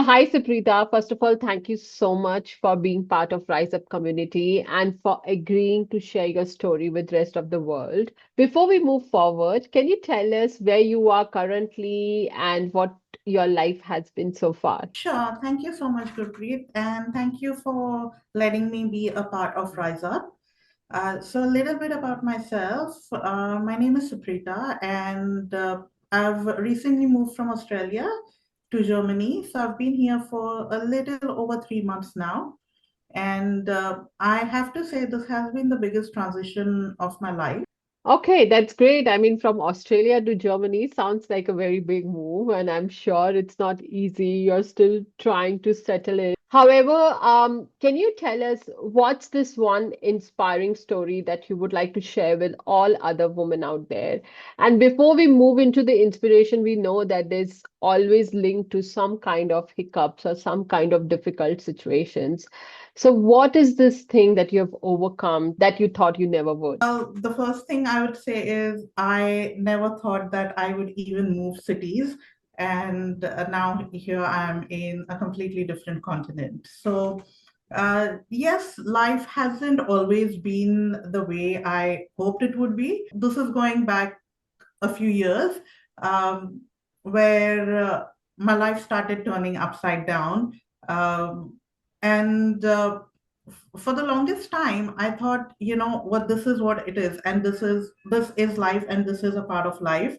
hi, Suprita. First of all, thank you so much for being part of Rise Up community and for agreeing to share your story with rest of the world. Before we move forward, can you tell us where you are currently and what your life has been so far? Sure. Thank you so much, Gurpreet, and thank you for letting me be a part of Rise Up. So, a little bit about myself. My name is Suprita, and I've recently moved from Australia to Germany. So, I've been here for a little over 3 months now. And I have to say, this has been the biggest transition of my life. Okay, that's great. I mean, from Australia to Germany sounds like a very big move, and I'm sure it's not easy. You're still trying to settle in. However, can you tell us what's this one inspiring story that you would like to share with all other women out there? And before we move into the inspiration, we know that there's always linked to some kind of hiccups or some kind of difficult situations. So, what is this thing that you have overcome that you thought you never would? Well, the first thing I would say is I never thought that I would even move cities. And now here I am in a completely different continent. So, yes, life hasn't always been the way I hoped it would be. This is going back a few years um, where my life started turning upside down. Um, and for the longest time, I thought, what this is what it is, and this is life, and this is a part of life,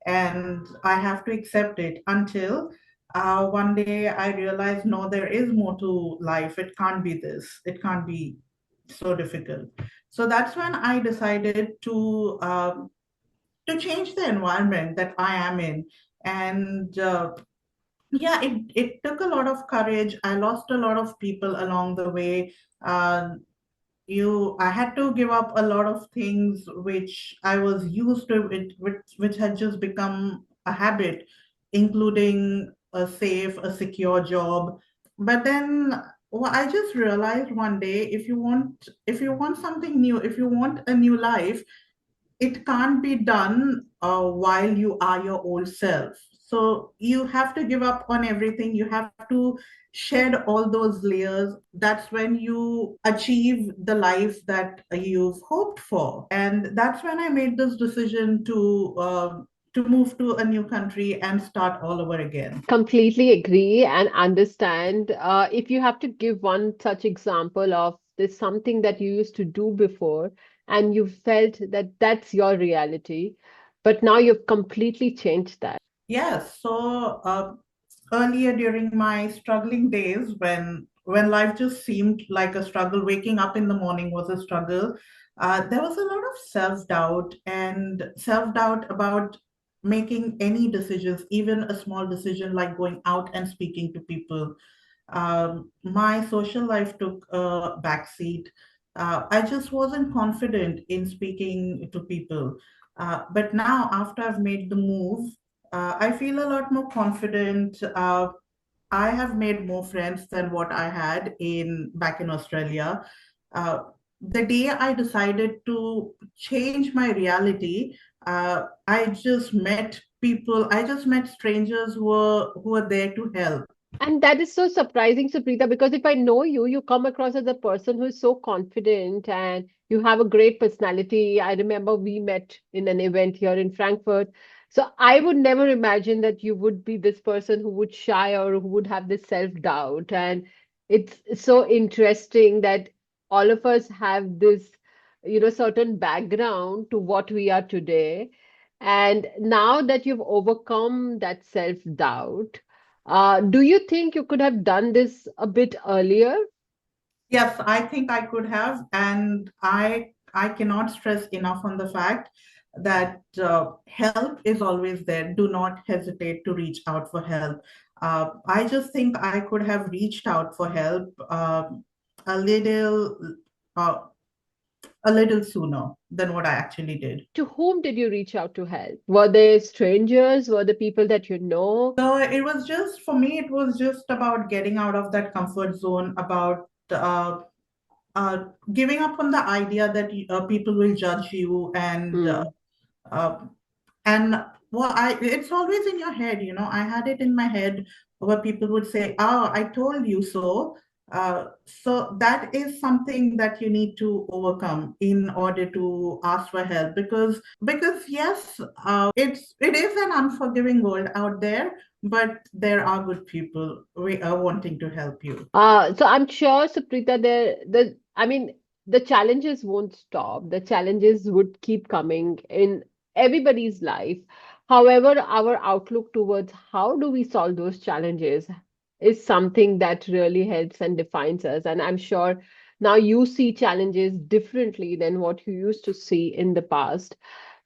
and I have to accept it until one day I realized, no, there is more to life. It can't be this. It can't be so difficult. So that's when I decided to change the environment that I am in. And yeah, it took a lot of courage. I lost a lot of people along the way. Uh, I had to give up a lot of things which I was used to, which had just become a habit, including a safe, a secure job. But then I just realized one day, if you want something new, if you want a new life, it can't be done while you are your old self. So you have to give up on everything. You have to shed all those layers. That's when you achieve the life that you've hoped for. And that's when I made this decision to move to a new country and start all over again. Completely agree and understand. If you have to give one such example of this something that you used to do before and you felt that that's your reality, but now you've completely changed that. Yes. So earlier during my struggling days, when life just seemed like a struggle, waking up in the morning was a struggle. There was a lot of self-doubt and self-doubt about making any decisions, even a small decision like going out and speaking to people. My social life took a backseat. I just wasn't confident in speaking to people. But now, after I've made the move, I feel a lot more confident. I have made more friends than what I had in back in Australia. Uh, the day I decided to change my reality, I just met people. I just met strangers who were there to help. And that is so surprising, Suprita, because if I know you, you come across as a person who is so confident and you have a great personality. I remember we met in an event here in Frankfurt. So I would never imagine that you would be this person who would shy or who would have this self-doubt. And it's so interesting that all of us have this, certain background to what we are today. And now that you've overcome that self-doubt, do you think you could have done this a bit earlier? Yes, I think I could have, and I cannot stress enough on the fact that help is always there. Do not hesitate to reach out for help. I just think I could have reached out for help a little uh, a little sooner than what I actually did. To whom did you reach out to help? Were they strangers? Were they people that you know? So it was just for me. It was just about getting out of that comfort zone. About uh, giving up on the idea that people will judge you Hmm. uh, and well, it's always in your head. I had it in my head, where people would say, "Oh, I told you so." So that is something that you need to overcome in order to ask for help, because yes, it is an unforgiving world out there, but there are good people we are wanting to help you. So I'm sure, Suprita, I mean, the challenges won't stop. The challenges would keep coming in everybody's life. However, our outlook towards how do we solve those challenges is something that really helps and defines us. And I'm sure now you see challenges differently than what you used to see in the past.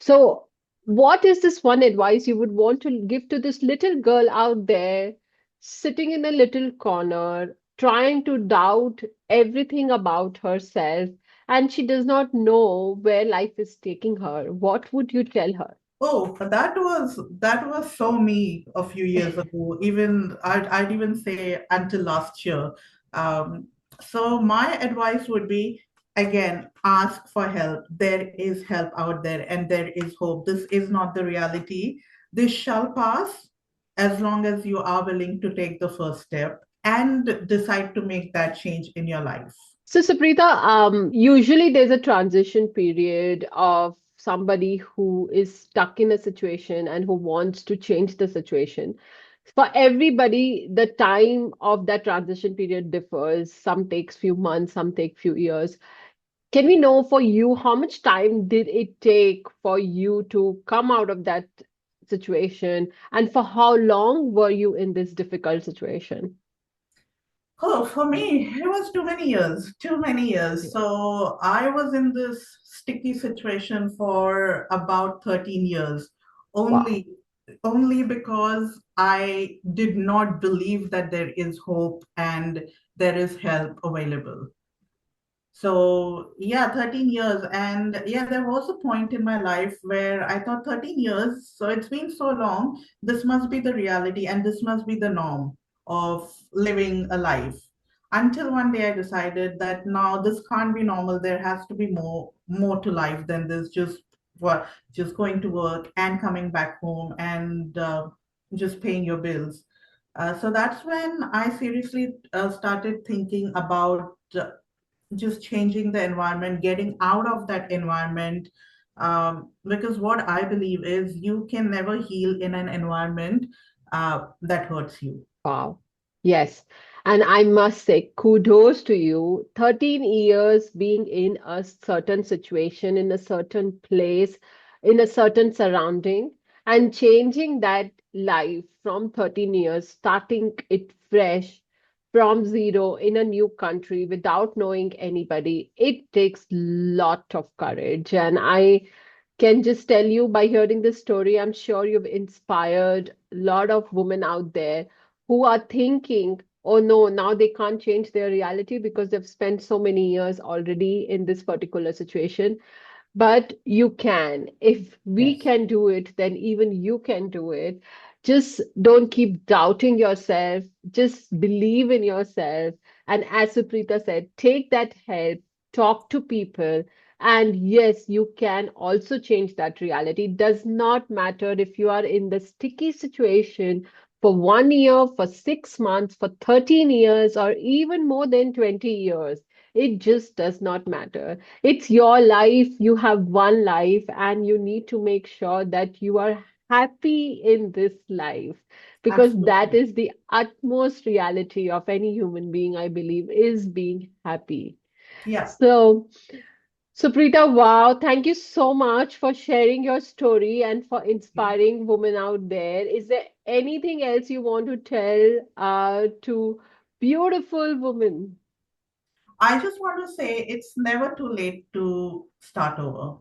So, what is this one advice you would want to give to this little girl out there sitting in a little corner, trying to doubt everything about herself, and she does not know where life is taking her? What would you tell her? Oh, that was so me a few years ago. Even I'd even say until last year. Um, so my advice would be, again, ask for help. There is help out there, and there is hope. This is not the reality. This shall pass as long as you are willing to take the first step and decide to make that change in your life. So, Suprita, usually there's a transition period of somebody who is stuck in a situation and who wants to change the situation. For everybody, the time of that transition period differs. Some takes few months, some take few years. Can we know for you how much time did it take for you to come out of that situation, and for how long were you in this difficult situation? Oh, for me, it was too many years, too many years. Yeah. So I was in this sticky situation for about 13 years, Wow. only only because I did not believe that there is hope and there is help available. So yeah, 13 years. And yeah, there was a point in my life where I thought 13 years, so it's been so long, this must be the reality and this must be the norm of living a life. Until one day I decided that no, this can't be normal. There has to be more to life than this just what just going to work and coming back home and just paying your bills. So that's when I seriously started thinking about just changing the environment, getting out of that environment. Because what I believe is you can never heal in an environment that hurts you. Wow. Yes. And I must say, kudos to you. 13 years being in a certain situation, in a certain place, in a certain surrounding, and changing that life from 13 years, starting it fresh from zero in a new country without knowing anybody. It takes lot of courage. And I can just tell you by hearing this story, I'm sure you've inspired a lot of women out there who are thinking, oh no, now they can't change their reality because they've spent so many years already in this particular situation. But you can. If we Yes. can do it, then even you can do it. Just don't keep doubting yourself. Just believe in yourself. And as Suprita said, take that help, talk to people. And yes, you can also change that reality. Does not matter if you are in the sticky situation for 1 year, for 6 months, for 13 years, or even more than 20 years. It just does not matter. It's your life. You have one life, and you need to make sure that you are happy in this life, because that Absolutely. is the utmost reality of any human being, I believe, is being happy. Yeah. So, Suprita, wow, thank you so much for sharing your story and for inspiring women out there. Is there anything else you want to tell to beautiful women? I just want to say it's never too late to start over.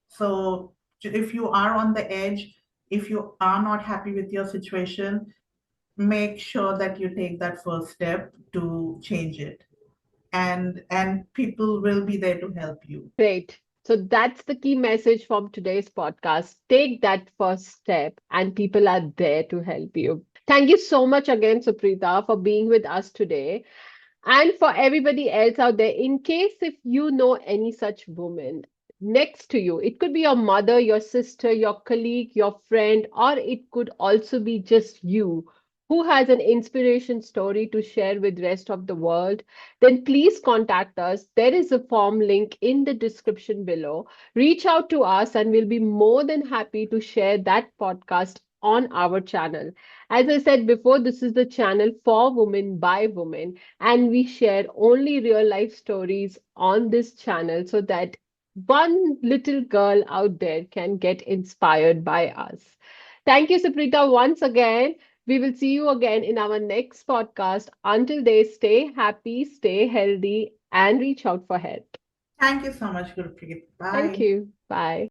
So if you are on the edge, if you are not happy with your situation, make sure that you take that first step to change it. And people will be there to help you. Great. So that's the key message from today's podcast. Take that first step, and people are there to help you. Thank you so much again, Suprita, for being with us today. And for everybody else out there, in case if you know any such woman next to you, it could be your mother, your sister, your colleague, your friend, or it could also be just you who has an inspiration story to share with rest of the world, then please contact us. There is a form link in the description below. Reach out to us and we'll be more than happy to share that podcast on our channel. As I said before, this is the channel for women by women, and we share only real life stories on this channel so that one little girl out there can get inspired by us. Thank you, Suprita, once again. We will see you again in our next podcast. Until then, stay happy, stay healthy, and reach out for help. Thank you so much, Gurpreet. Thank Bye. you. Bye.